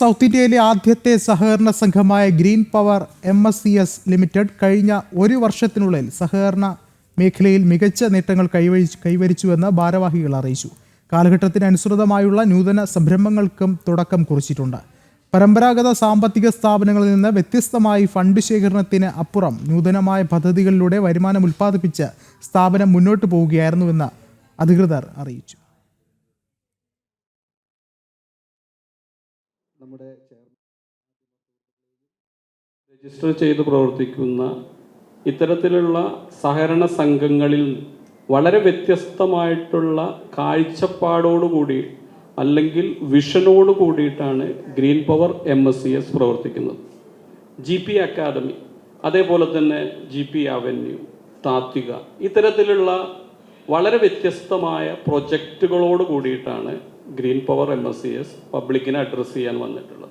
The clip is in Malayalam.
സൗത്ത് ഇന്ത്യയിലെ ആദ്യത്തെ സഹകരണ സംഘമായ ഗ്രീൻ പവർ MSCS ലിമിറ്റഡ് കഴിഞ്ഞ ഒരു വർഷത്തിനുള്ളിൽ സഹകരണ മേഖലയിൽ മികച്ച നേട്ടങ്ങൾ കൈവരിച്ചുവെന്ന് ഭാരവാഹികൾ അറിയിച്ചു. കാലഘട്ടത്തിന് അനുസൃതമായുള്ള നൂതന സംരംഭങ്ങൾക്കും തുടക്കം കുറിച്ചിട്ടുണ്ട്. പരമ്പരാഗത സാമ്പത്തിക സ്ഥാപനങ്ങളിൽ നിന്ന് വ്യത്യസ്തമായി ഫണ്ട് ശേഖരണത്തിന് അപ്പുറം നൂതനമായ പദ്ധതികളിലൂടെ വരുമാനം ഉൽപ്പാദിപ്പിച്ച് സ്ഥാപനം മുന്നോട്ട് പോവുകയായിരുന്നുവെന്ന് അധികൃതർ അറിയിച്ചു. നമ്മുടെ രജിസ്റ്റർ ചെയ്ത് പ്രവർത്തിക്കുന്ന ഇത്തരത്തിലുള്ള സഹകരണ സംഘങ്ങളിൽ വളരെ വ്യത്യസ്തമായിട്ടുള്ള കാഴ്ചപ്പാടോടുകൂടി അല്ലെങ്കിൽ വിഷനോട് കൂടിയിട്ടാണ് ഗ്രീൻ പവർ MSCS പ്രവർത്തിക്കുന്നത്. GP അക്കാദമി, അതേപോലെ തന്നെ GP അവന്യൂ, താത്വിക, ഇത്തരത്തിലുള്ള വളരെ വ്യത്യസ്തമായ പ്രൊജക്റ്റുകളോട് കൂടിയിട്ടാണ് ഗ്രീൻ പവർ MSCS പബ്ലിക്കിനെ അഡ്രസ്സ് ചെയ്യാൻ വന്നിട്ടുള്ളത്.